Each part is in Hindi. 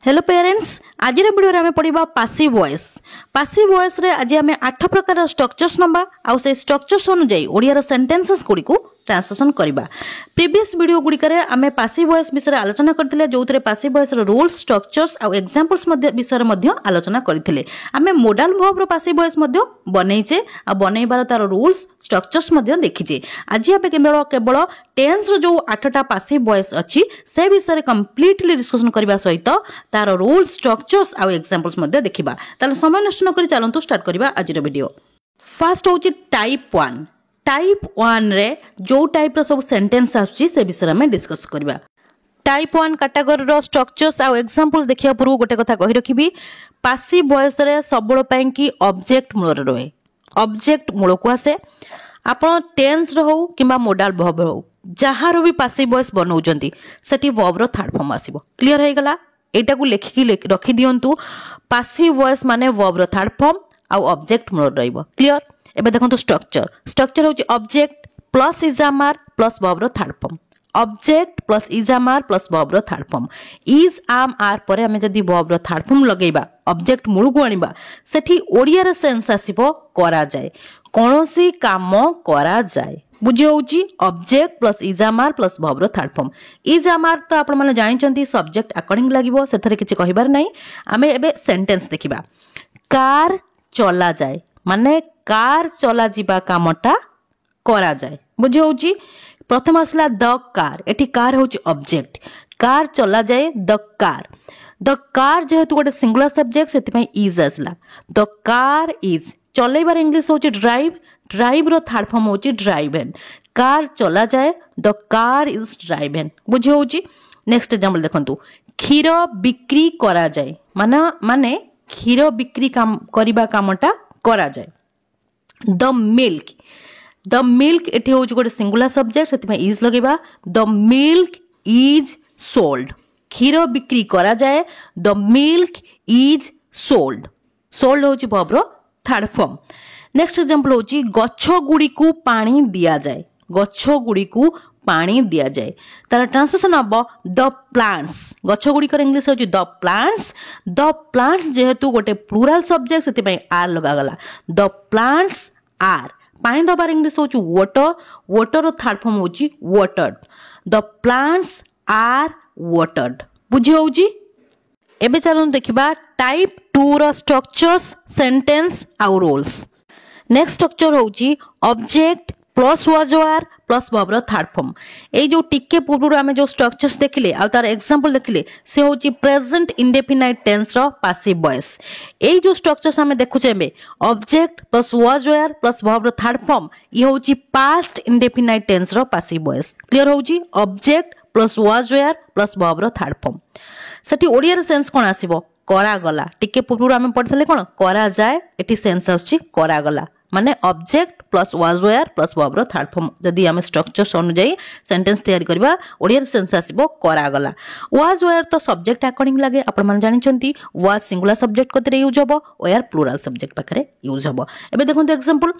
हेलो पेरेंट्स आज वीडियो आम पढ़ा पासिव वॉइस। पासिव वॉइस रे आज आम 8 प्रकार स्ट्रक्चर्स नबा आउ से स्ट्रक्चर्स अनुଯାयी ओडिया सेंटेंसेस गुडी को ट्रांसलेशन करबा। प्रीवियस वीडियो गुडी करे आम पासिव वॉइस विषय आलोचना करथिले जोथरे पासिव वॉइस रो रूल्स स्ट्रक्चर्स आउ एग्जांपल्स विषय मध्ये आलोचना करथिले। आम मॉडल वर्ब रो पासिव वॉइस मध्ये बनैचे आ बनैबार तार रूल्स स्ट्रक्चर्स मध्ये देखिचे। आज आम केवल टेंस रो जो 8टा पासिव वॉइस अछि से विषय कंप्लीटली डिस्कशन करबा सहित तार रूल्स स्ट्रक्चर्स आउ एग्जांपल्स मध्ये देखिबा। ताले समय नष्ट न करी चलंतु स्टार्ट करबा आज रो वीडियो। फर्स्ट होची टाइप 1। टाइप 1 रे जो टाइप रो सब सेंटेंस आछि से विषय में डिस्कस करबा। टाइप 1 कैटेगरी रो स्ट्रक्चर्स आउ एग्जांपल्स देखिया पूर्व गोटे कथा कहि रखिबी। पासिव वॉइस रे सबळ पई की ऑब्जेक्ट मूल रहे। ऑब्जेक्ट मूल को आसे आपण टेंस रो हो किबा मॉडल वर्ब हो जहारो भी पासिव वॉइस बनौचंती सेठी वर्ब रो थर्ड फॉर्म आसीबो। क्लियर हे गला। एटा को लेखिकी रखी दियंतु। पासिव वॉइस माने वर्ब रो थर्ड फॉर्म आउ ऑब्जेक्ट मूल रहइबो। क्लियर। एबे देखंतु स्ट्रक्चर। स्ट्रक्चर होची object plus is am are plus verb रो third form. Object plus is am are plus verb रो third form. Is am are परे हमें जदी वर्ब रो थर्ड फॉर्म लगेबा ऑब्जेक्ट मूल को आनिबा सेठी ओडिया रे सेंस आसीबो करा जाय। कोनोसी काम करा जाय बुझे होची object plus is am are plus verb रो थर्ड फॉर्म। इजामार तो आपण माने जानिचंती सब्जेक्ट अकॉर्डिंग लागिबो सेथरे किछि कहिबार नै। आमे एबे सेंटेंस देखिबा। कार चला जाय माने कार चला जिबा कामटा करा जाय बुझे होची। प्रथम आसला द कार। एठी कार होची ऑब्जेक्ट। कार चला जाय द कार। द कार जेहेतु गोटे सिंगुलर सब्जेक्ट सेति पई इज आसला। द कार इज चलेबार इंग्लिश होची ड्राइव। ड्राइव रो थर्ड फॉर्म होची ड्राइवेन। कार चला जाए द कार इज ड्राइवेन बुझे होची। नेक्स्ट एग्जांपल देखंतु। क्षीर बिक्री करा जाए माने क्षीर बिक्री काम करिबा कामटा करा जाए। The milk. द मिल्क एठी होची गोटे सिंगुलर सब्जेक्ट सेति पई इज लगेबा। The milk is sold. क्षीर बिक्री करा जाए the milk is sold. Sold होची वर्ब रो थर्ड फॉर्म। नेक्स्ट एग्जांपल होची गच्छ गुडी को पानी दिया जाए। गच्छ गुडी को पानी दिया जाए तार ट्रांसलेशन हबो द प्लांट्स। गच्छ गुडी कर इंग्लिश होची द प्लांट्स। द प्लांट्स जेहेतु गोटे प्लूरल सब्जेक्ट सेति पई आर लगा गला। The plants are. पानी दबार इंग्लिश होची वाटर। वाटर रो थर्ड फॉर्म होची watered. The plants are watered बुझी होची। एबे चलन देखिबा टाइप 2 रो स्ट्रक्चर्स सेंटेंस आउ रूल्स। नेक्स्ट स्ट्रक्चर होची object plus was were plus verb रो थर्ड फॉर्म। ए जो टिके पूर्व आमे जो स्ट्रक्चर्स देखिले आ तार एग्जांपल देखिले से होची प्रेजेंट इंडेफिनाइट टेंस रो पासिव वॉइस। ए जो स्ट्रक्चर्स आमे देखुचे बे object plus was were plus verb रो थर्ड फॉर्म ये होची पास्ट इंडेफिनाइट टेंस रो पासिव वॉइस। क्लियर होची। Object plus was were plus verb रो थर्ड फॉर्म। सेठी ओडिया रे सेंस कोन आसीबो करा गला। टिके पूर्व आमे पढथले कोन करा जाय एठी सेंस आछि करा गला माने object plus was were plus verb रो थर्ड फॉर्म। जदी आमे स्ट्रक्चर्स अनुଯାयी सेंटेंस तैयारी करबा ओडिया सेंस आसीबो करा गला। वाज वेयर तो सब्जेक्ट अकॉर्डिंग लागे आपण माने जानिचंती। वाज सिंगुलर सब्जेक्ट कतरे यूज हबो वेयर प्लूरल सब्जेक्ट पाखरे यूज हबो। एबे देखंतु एग्जांपल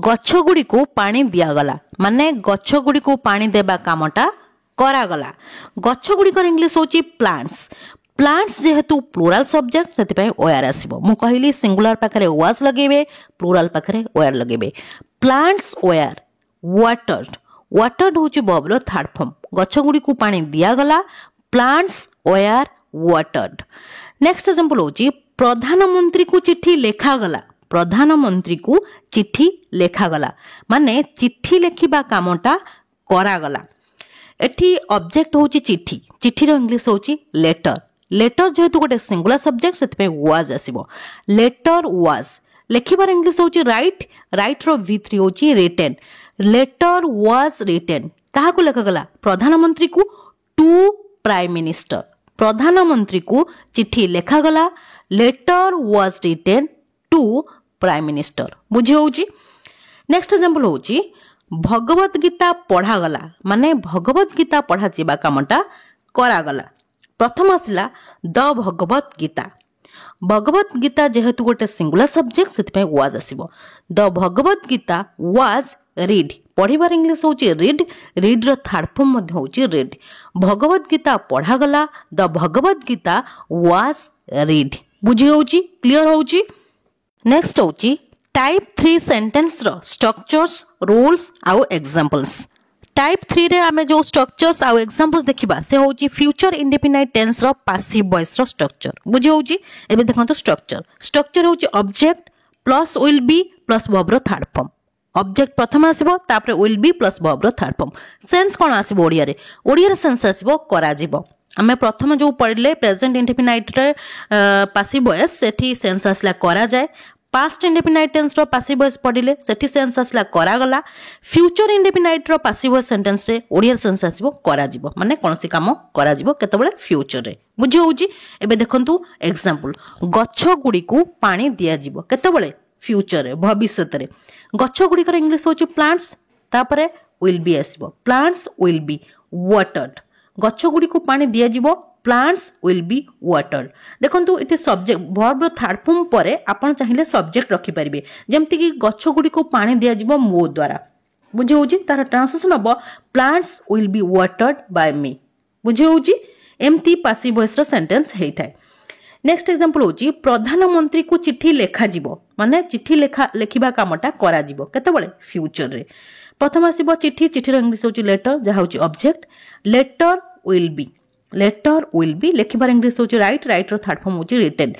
गच्छ गुडी को पानी दिया गला माने गच्छ गुडी को पानी देबा कामटा करा गला। गच्छ गुडी कर इंग्लिश होची प्लांट्स। प्लांट्स जेहेतु प्लूरल सब्जेक्ट सेति पई वेयर आसीबो। मु कहिली सिंगुलर पाखरे वाज लगेबे प्लूरल पाखरे वेयर लगेबे। Plants were watered. वाटर्ड होची वर्ब रो थर्ड फॉर्म। गच्छ गुडी को पानी दिया गला plants were watered. Next example होची प्रधानमंत्री को चिट्ठी लेखा गला। प्रधानमंत्री को चिट्ठी लेखा गला माने चिट्ठी लेखिबा कामटा करा गला। एठी ऑब्जेक्ट होची चिट्ठी। चिट्ठी रो इंग्लिश होची लेटर। लेटर जेहेतु गोटे सिंगुलर सब्जेक्ट सेति पे वाज आसीबो। Letter was. लेखिबार इंग्लिश होची राइट। राइट रो v3 होची रिटन। लेटर वाज रिटन काहा को लेखा गला प्रधानमंत्री को टू प्राइम मिनिस्टर। प्रधानमंत्री को चिट्ठी लेखा गला letter was written to prime minister बुझी होची। नेक्स्ट एग्जांपल होची भगवत गीता पढ़ा गला माने भगवत गीता पढ़ा जिबा कामटा करा गला। प्रथम आसला द भगवत गीता। भगवत गीता जेहेतु गोटे सिंगुलर सब्जेक्ट सेति पई वाज आसीबो। The Bhagavad Gita was read पढ़िबार English होची रीड रीड रो थर्ड फॉर्म मध्ये होची रीड भगवत गीता पढ़ा गला the Bhagavad Gita was read बुझी होची क्लियर होची नेक्स्ट होची टाइप 3 सेंटेंस रो स्ट्रक्चर्स रूल्स आउ एग्जांपल्स टाइप 3 रे आमे जो स्ट्रक्चर्स आउ एग्जांपल्स देखिबा से होची फ्यूचर इंडेफिनाइट टेंस रो पासिव वॉइस रो स्ट्रक्चर बुझी होची एबे देखंतो स्ट्रक्चर होची object plus will be plus verb रो थर्ड फॉर्म ऑब्जेक्ट प्रथम आसीबो तापर विल बी प्लस वर्ब रो थर्ड फॉर्म सेंस कोन आसीबो ओडिया रे सेंस आसीबो करा जिवो आमे प्रथम जो पढ़ले प्रेजेंट इंडेफिनाइट रे पासिव वॉइस सेठी सेंस आसला करा जाय पास्ट इंडेफिनाइट टेंस रो पासिव वॉइस पढ़िले सेठी सेंस आसला करा गला फ्यूचर इंडेफिनाइट रो पासिव वॉइस सेंटेंस रे ओडिया सेंस आसीबो करा जिवो माने कोनसी काम करा जिवो केतबेले फ्यूचर रे बुझी होउची एबे देखंतु एग्जांपल गच्छ गुडी को पानी दिया जिवो केतबेले फ्यूचर रे भविष्य रे गच्छ गुडी कर इंग्लिश होची प्लांट्स तापरे विल बी आसीबो प्लांट्स विल बी वाटर्ड गच्छ गुडी को पानी दिया जिवो प्लांट्स विल बी वाटर्ड देखंतु इटे सब्जेक्ट वर्ब रो थर्ड फॉर्म परे आपण चाहिले सब्जेक्ट रखि परिबे जेमति कि गच्छ गुडी को पानी दिया जिवो मो द्वारा बुझी होउची तार ट्रांसलेशन हबो plants will be watered by me बुझी होउची एमती पासिव वॉइस रो सेंटेंस हेइथाय नेक्स्ट एग्जांपल होची प्रधानमंत्री को चिट्ठी लेखा जिवो माने चिट्ठी लेखिबा कामटा करा जिवो केतबेले फ्यूचर रे प्रथम आसीबो चिट्ठी रो इंग्लिश होची लेटर जहा होची ऑब्जेक्ट लेटर विल बी लेखिबार इंग्लिश होची राइट रो थर्ड फॉर्म होची written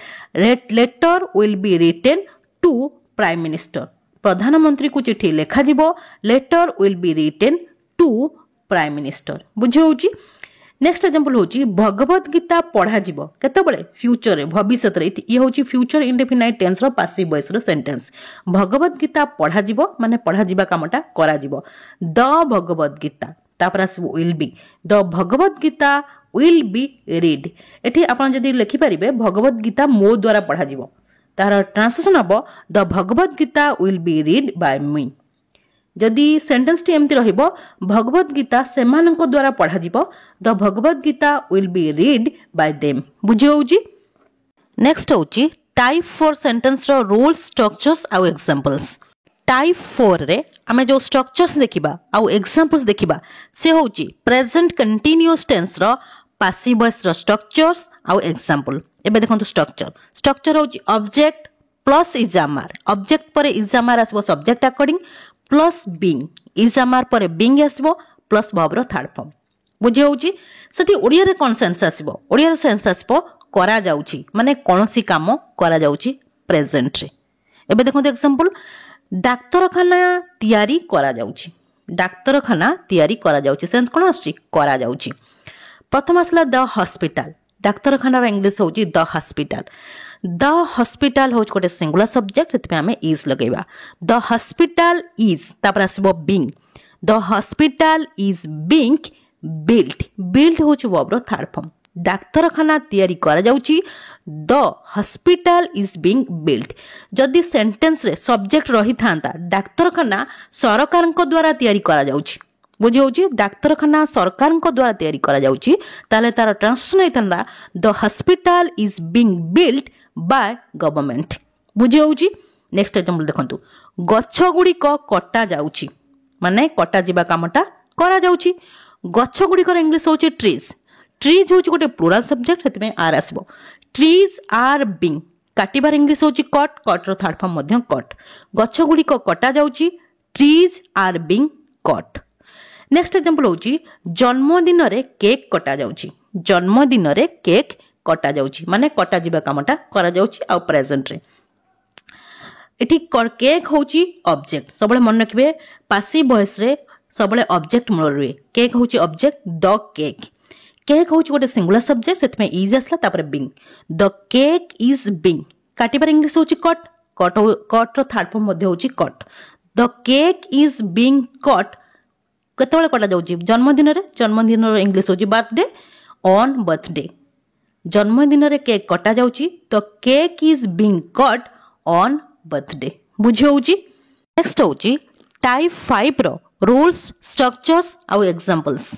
letter will be written to prime minister प्रधानमंत्री को चिट्ठी लेखा जिवो letter will be written to prime minister बुझी होची नेक्स्ट एग्जांपल होची भगवत गीता पढ़ा जिवो केतबेले फ्यूचर रे भविष्य रे ये होची फ्यूचर इंडेफिनाइट टेंस रो पासिव वॉइस रो सेंटेंस भगवत गीता पढ़ा जिवो माने पढ़ा जिबा कामटा करा जिवो द भगवत गीता तापर आसीबो will be the Bhagavad Gita will be read एठी आपण जदी लिखि परिबे भगवत गीता मो द्वारा पढ़ा जिवो तार ट्रांसलेशन हबो the Bhagavad Gita will be read by me जदि सेंटेंस टी एमती रहिबो भगवत गीता सेमानंको द्वारा पढ़ा जिवो the Bhagavad Gita will be read by them बुझी होउची नेक्स्ट होउची टाइप 4 सेंटेंस रो रूल्स स्ट्रक्चर्स आउ एग्जांपल्स टाइप 4 रे आमे जो स्ट्रक्चर्स देखिबा आउ एग्जांपल्स देखिबा से होउची प्रेजेंट कंटीन्यूअस टेंस रो पासिव वॉइस रो स्ट्रक्चर्स आउ एग्जांपल एबे देखंतु स्ट्रक्चर होउची ऑब्जेक्ट प्लस इजामार ऑब्जेक्ट पर इजामार आसबो subject according plus being is am are पर बीइंग आसबो प्लस वर्ब रो थर्ड फॉर्म बुझी होउची सेठी ओडिया रे कोन सेंस आसबो ओडिया रे सेंस आसबो करा जाउची माने कोनोसी काम करा जाउची प्रेजेंट रे एबे देखंतु एग्जांपल डाक्तरखाना तयारी करा जाउची डाक्तरखाना तयारी करा जाउची सेंस कोन आछी करा जाउची प्रथम आसला द हॉस्पिटल डाक्तरखाना रो इंग्लिश होची द हॉस्पिटल होच गोटे सिंगुलर सब्जेक्ट सेति हमें इज लगेबा द हॉस्पिटल इज तापर आसीबो being the hospital is being build होच वर्ब रो थर्ड फॉर्म डाक्तरखाना तयारी करा जाउची the hospital is being build जदि सेंटेंस रे सब्जेक्ट रही थांता डाक्तरखाना सरकारनको द्वारा तयारी करा जाउची बुझी होउची डाक्तरखाना सरकारनको द्वारा तयारी करा जाउची ताले तार ट्रांसलेशन हेतंदा the hospital is being build by government बुझी होउची नेक्स्ट एग्जांपल देखंतु गच्छ गुडी को कटा जाउची माने कटा जिबा कामटा करा जाउची गच्छ गुडी को इंग्लिश होउची ट्रीज होउची गोटे प्लुरल सब्जेक्ट हेतमे आर आसबो ट्रीज आर बीइंग काटिबार इंग्लिश होउची कट रो थर्ड फॉर्म मध्य कट गच्छ गुडी को कटा जाउची trees are being cut next example होउची जन्मदिन रे केक कटा जाउची जन्मदिन रे केक कटा जाउची माने कटा जिबा कामटा करा जाउची आ प्रेजेंट रे एठी केक होउची ऑब्जेक्ट सबले मन रखिबे पासिव वॉइस रे सबले ऑब्जेक्ट मूल रे केक होउची ऑब्जेक्ट द केक होउची गोटे सिंगुलर सब्जेक्ट सेतमे इज आसला तापर being the cake is being काटिबार इंग्लिश होउची कट रो थर्ड फॉर्म मध्ये होउची cut the cake is being cut केतबेले कटा जाउची जन्मदिन रो इंग्लिश होउची बर्थडे ऑन बर्थडे जन्मदिन रे केक कटा जाउची the cake is being cut on birthday बुझी होउची नेक्स्ट होउची टाइप 5 रो रूल्स स्ट्रक्चर्स आउ एग्जांपल्स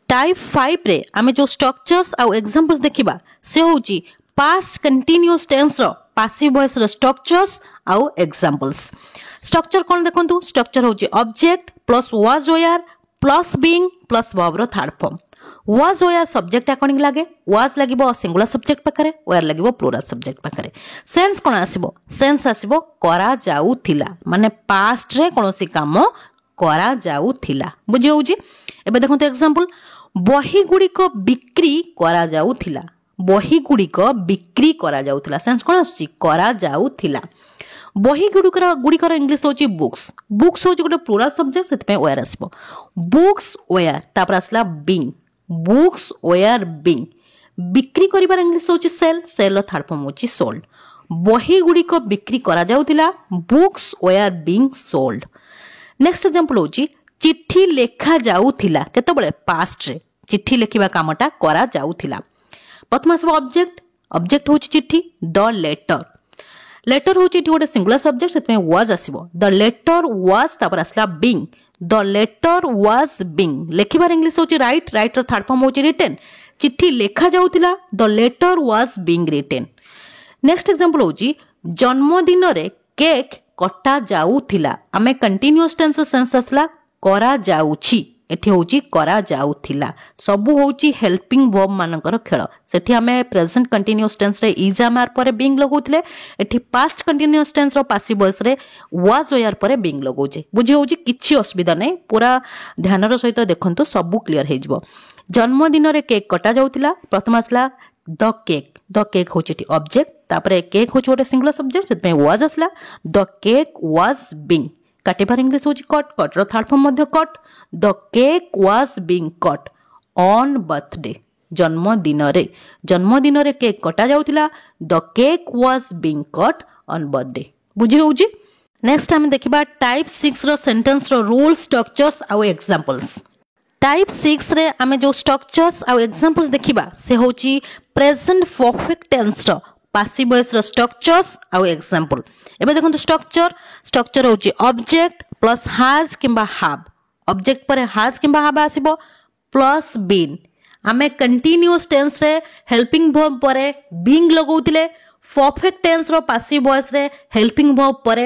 टाइप 5 रे आमे जो स्ट्रक्चर्स आउ एग्जांपल्स देखिबा से होउची पास्ट कंटीन्यूअस टेंस रो पासिव वॉइस रो स्ट्रक्चर्स आउ एग्जांपल्स स्ट्रक्चर कोन देखंतु स्ट्रक्चर होउची object plus was were plus being plus verb रो third form was were subject according लागे वाज लागिबो सिंगुलर सब्जेक्ट पाखरे वेयर लागिबो प्लूरल सब्जेक्ट पाखरे सेंस कोन आसीबो सेंस आसीबो करा जाउथिला माने पास्ट रे कोनोसी काम करा जाउथिला बुझी होउची एबे देखंतु एग्जांपल बही गुडी को बिक्री करा जाउथिला बही गुडी को बिक्री करा जाउथिला सेंस कोन आसी करा जाउथिला बही गुड़िकर इंग्लिश होची बुक्स बुक्स होची गोटे प्लूरल सब्जेक्ट सेति वेयर आसबो बुक्स वेयर तापर आसला बीइंग बुक्स वेयर बीइंग बिक्री करिबार इंग्लिश होची सेल सेल रो थर्ड फॉर्म होची सोल्ड बही गुड़िक बिक्री करा जाउथिला books were being sold next example होची चिट्ठी लेखा जाउथिला केतबळे पास्ट रे चिट्ठी लेखिबा कामटा करा जाउथिला प्रथम आसबो ऑब्जेक्ट ऑब्जेक्ट होची चिट्ठी द लेटर लेटर होची गोटे सिंगुलर सब्जेक्ट से वाज आसीबो द लेटर वाज तापर आसला being the letter was being लेखिबार इंग्लिश होची राइट राइट रो थर्ड फॉर्म होची रिटन चिट्ठी लेखा जाउथिला the letter was being written next example होची जन्मदिन रे केक कटा जाउथिला आमे कंटीन्यूअस टेंस सेंस आसला करा जाउछि एठी होची करा जाउथिला सबु होची हेल्पिंग वर्ब मानकर खेल सेठी हमें प्रेजेंट कंटीन्यूअस टेंस रे इज आर पर बीइंग लगौथिले एठी पास्ट कंटीन्यूअस टेंस रो पासिव वॉइस रे वाज वेयर पर बीइंग लगौचे बुझी होची किछि असुविधा नै पूरा ध्यान रो सहित देखंतु सबु क्लियर हे जिवो जन्मदिन रे केक कटा जाउथिला प्रथम आसला द केक होची एठी ऑब्जेक्ट तापरे केक होची गोटे सिंगुलर सब्जेक्ट सेति वाज आसला द केक वाज बीइंग काटिबार इंग्लिश होची कट कट रो थर्ड फॉर्म मध्ये cut the cake was being cut on birthday जन्मदिन रे केक कटा जाउथिला the cake was being cut on birthday बुझी होउची नेक्स्ट हम देखिबा टाइप 6 रो सेंटेंस रो रूल्स स्ट्रक्चर्स आ एग्जांपल्स टाइप 6 रे आमे जो स्ट्रक्चर्स आ एग्जांपल्स देखिबा से होची प्रेजेंट परफेक्ट टेंस रो पासिव वॉइस रो स्ट्रक्चर्स आ एग्जांपल एबे देखंतु स्ट्रक्चर होची ऑब्जेक्ट प्लस हैज किंबा हैव ऑब्जेक्ट पर हैज किंबा हैव आसीबो प्लस बीन आमे कंटीन्यूअस टेंस रे हेल्पिंग वर्ब पर बीइंग लगौतिले परफेक्ट टेंस रो पासिव वॉइस रे हेल्पिंग वर्ब पर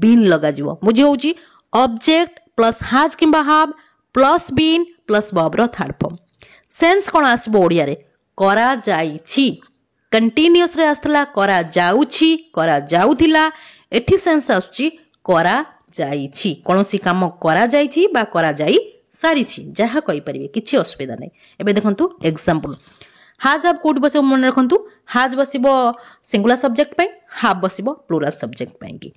बीन लगा जिवो बुझी होची ऑब्जेक्ट प्लस हैज किंबा have plus been plus verb रो थर्ड फॉर्म सेंस कोन आसीबो ओडिया रे करा जाईछि कंटीन्यूअस रे आस्तला करा जाउछि करा जाउथिला एठी सेंस आछी करा जाईछि कोनोसी काम करा जाईछि बा करा जाई सारिछि जहा कहि परिबे किछि असुविधा नै एबे देखंतु एग्जांपल हाज अब कोड बसिबो मन रखंतु हाज बसिबो सिंगुलर सब्जेक्ट पय हाफ बसिबो प्लूरल सब्जेक्ट पय की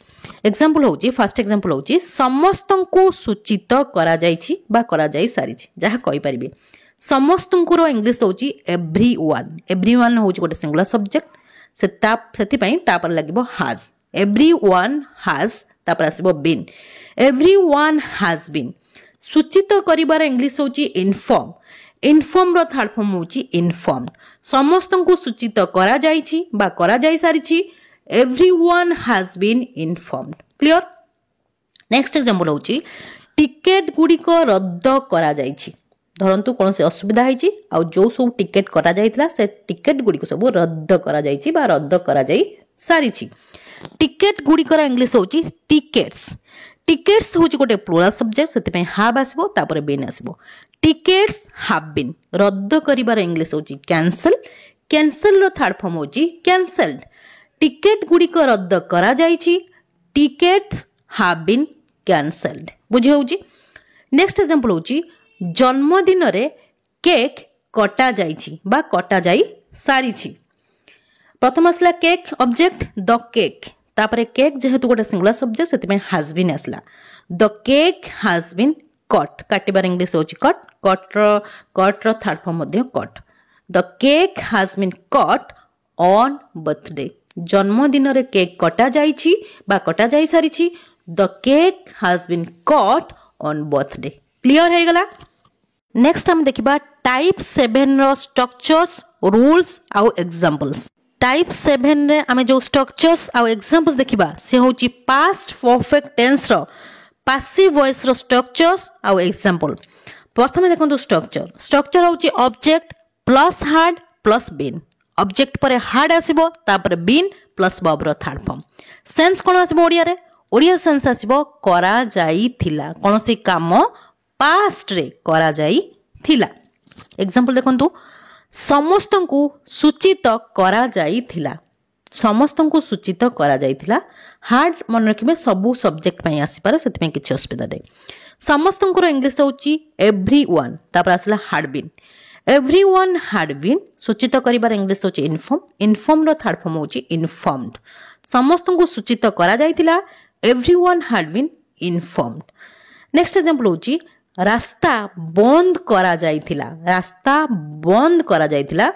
एग्जांपल होची फर्स्ट एग्जांपल होची समस्तंकु सूचित करा जाईछि बा करा जाई सारिछि जहा कहि परिबे समस्तंकुरो इंग्लिश होची एवरीवन होची गोटे सिंगुलर सब्जेक्ट सेति पय तापर लागिबो हैज एवरीवन हैज तापर आसीबो बीन एवरीवन हैज बीन सूचित करिबार इंग्लिश होची इनफॉर्म रो थर्ड फॉर्म होची इनफॉर्म्ड समस्तंकु सूचित करा जाईछि बा करा जाई सारिछि everyone has been informed clear next example होची टिकेट गुडी को रद्द करा जाईछि धरंतु कौन से असुविधा है आ जो सब टिकेट करा जाइतला से टिकेट गुडी को सब रद्द करा जाइछि बा रद्द करा जाई सारिछि टिकेट गुडी कर इंग्लिश होची टिकेट्स होची गोटे प्लूरल सब्जेक्ट सेति पे हैव आसीबो तापर बीन आसीबो टिकेट्स हैव बीन रद्द करिबार इंग्लिश होची कैंसल रो थर्ड फॉर्म होची कैंसल्ड टिकेट गुडी को रद्द करा जाइछि टिकेट्स हैव बीन कैंसल्ड बुझी होची नेक्स्ट एग्जांपल होची जन्मदिन रे केक कटा जाइछि बा कटा जाई सारिछि प्रथम असला केक ऑब्जेक्ट द केक तापरे केक जेहेतु गोटे सिंगुलर सब्जेक्ट सेति में हैज बीन असला the cake has been cut काटिबार इंग्लिश होची कट रो थर्ड फॉर्म मध्ये cut the cake has been cut on birthday जन्मदिन रे केक कटा जाइछि बा कटा जाई सारिछि the cake has been cut on birthday clear हे गला नेक्स्ट हम देखिबा टाइप 7 रो स्ट्रक्चर्स रूल्स आउ एग्जांपल्स टाइप 7 रे आमे जो स्ट्रक्चर्स आउ एग्जांपल्स देखिबा से होची पास्ट परफेक्ट टेंस रो पासिव वॉइस रो स्ट्रक्चर्स आउ एग्जांपल प्रथमे देखंतु स्ट्रक्चर होची object plus had plus been object पर हार्ड आसीबो तापर बीन प्लस वर्ब रो थर्ड फॉर्म सेंस कोन आसीबो ओडिया रे ओडिया सेंस आसीबो करा जाइथिला कोनोसी काम पास्ट रे करा जाइथिला। एग्जांपल देखंतु समस्तंकु सूचित करा जाइथिला समस्तंकु सूचित करा जाइथिला हार्ड मन रखिबे सबु सब्जेक्ट पई आसी पारे सेति पई किछि असुविधा नै। समस्तंकुर इंग्लिश होची एवरीवन तापर आसला had been everyone had been सूचित करिबार इंग्लिश होची इन्फॉर्म इन्फॉर्म रो थर्ड फॉर्म होची इन्फॉर्म्ड समस्तंकु सूचित करा जाइथिला everyone had been informed. Next example होची रास्ता बंद करा जाइथिला रास्ता बंद करा जाइथिला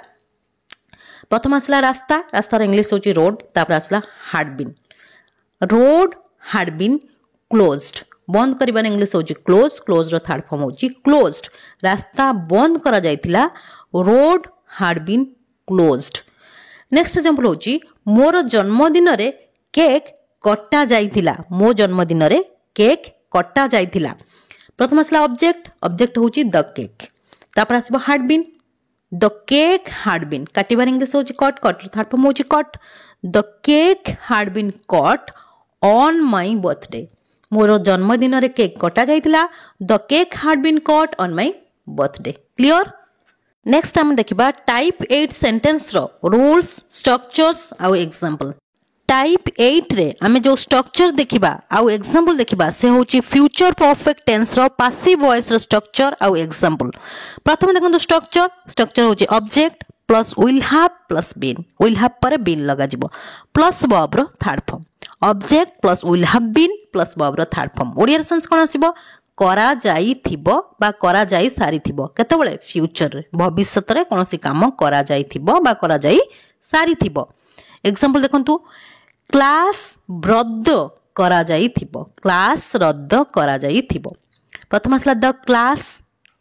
प्रथम आसला रास्ता रास्तार इंग्लिश होची रोड तापर आसला had been road had been closed बंद करिबार इंग्लिश होची क्लोज क्लोज रो थर्ड फॉर्म होची क्लोज्ड रास्ता बंद करा जाइथिला road had been closed. Next example होची मोर जन्मदिन रे केक कटा जाइथिला मो जन्मदिन रे केक कटा जाइथिला प्रथम आसला ऑब्जेक्ट ऑब्जेक्ट होची द केक तापर आसबो had been the cake had been काटिबार इंग्लिश होची कट कट थर्ड फॉर्म होची cut the cake had been cut on my birthday मोर जन्मदिन रे केक कटा जाइथिला the cake had been cut on my birthday. Clear. Next हम देखिबा टाइप 8 सेंटेंस रो रूल्स स्ट्रक्चर्स आउ एग्जांपल। टाइप 8 रे आमे जो स्ट्रक्चर देखिबा आउ एग्जांपल देखिबा से होची फ्यूचर परफेक्ट टेंस रो पासिव वॉइस रो स्ट्रक्चर आउ एग्जांपल। प्रथम देखंतु स्ट्रक्चर स्ट्रक्चर होची ऑब्जेक्ट प्लस विल हैव पर बीन लगा जिवो प्लस वर्ब रो third form object plus will have been plus verb रो थर्ड फॉर्म ओडिया सेंस कोन आसीबो करा जाई थिबो बा करा जाई सारी थिबो केतेबेले फ्यूचर रे भविष्यत रे कोनोसी काम करा जाई थिबो बा करा जाई सारी थिबो। एग्जांपल देखंतु क्लास रद्द करा जाई थिबो क्लास रद्द करा जाई थिबो प्रथम आसला द क्लास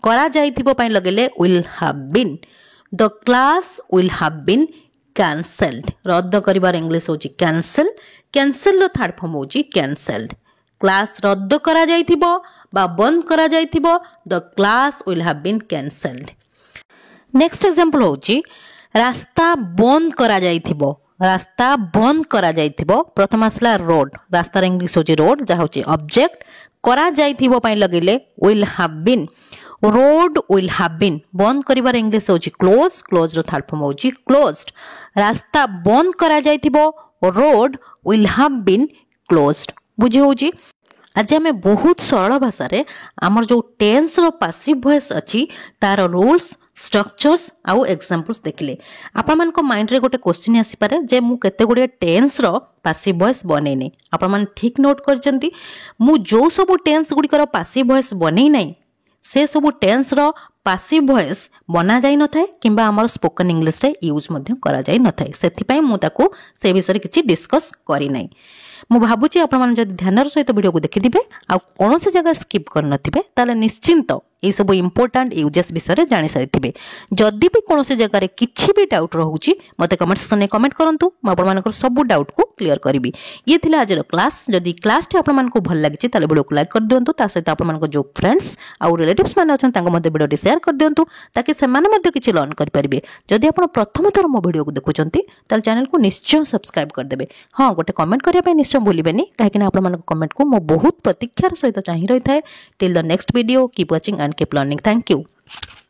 करा जाई थिबो पई लगेले will have been the class will have been cancelled रद्द करिबार इंग्लिश होची कैंसल कैंसल रो थर्ड फॉर्म होची कैंसल्ड क्लास रद्द करा जाई थिबो बा बंद करा जाई थिबो the class will have been cancelled. Next example होची रास्ता बंद करा जाई थिबो रास्ता बंद करा जाई थिबो प्रथम आसला रोड रास्तार इंग्लिश होची रोड जा होची ऑब्जेक्ट करा जाई थिबो पई लगेले will have been road will have been बंद करिबार इंग्लिश होची क्लोज क्लोज रो थर्ड फॉर्म होची क्लोज्ड रास्ता बंद करा जाई थिबो road will have been closed. बुझी होची आज आम बहुत सरल भाषा रे आमर जो टेंस रो पासिव वॉइस अच्छी तार रूल्स स्ट्रक्चर्स आउ एग्जांपल्स देखले आपण मान को माइंड रे गोटे क्वेश्चन आसी पारे जे मु केते गुडे टेंस रो पासिव वॉइस बनेनी आपण मान ठीक नोट करचंती मु जो सब टेंस गुडी कर पासिव वॉइस बनेई नै से सब टेंस रो पासिव वॉइस बना जाई न थाए किंबा हमर स्पोकन इंग्लिश रे यूज मध्य करा जाई न थाए सेथि पई मु ताको से विषय किछि डिस्कस करी नै मु भाबुची आपण मान जदि ध्यानर सहित वीडियो को देखि दिबे आ कोनोसी जगह स्किप कर नथिबे ताले निश्चिंत ए सब इंपोर्टेंट यूजेस विषय जानि सारिथिबे जदि भी कोनोसी जगह रे किछि भी डाउट रहउची मते कमेंट सेक्शन में कमेंट करंतु म आपण मानकर सब डाउट को क्लियर करबी। ये थिला आज क्लास जदि क्लास टी आपण मान को भल लागिछि ताले वीडियो को लाइक कर दियंतु ता सहित आपण मान को जो फ्रेंड्स आ रिलेटिव्स माने अछन तांको मते वीडियो टी शेयर कर दियंतु ताकि से माने मते किछि लर्न कर परिबे। जदि आपण प्रथम थर मो वीडियो को देखुचंती ताल चैनल को निश्चय सब्सक्राइब कर देबे। हां गोटे कमेंट करिया पे निश्चय भूलिबेनी काहे कि आपण मान को कमेंट को मो बहुत प्रतीक्षार सहित चाहि रही थाए। Till the next video keep watching and keep learning. Thank you.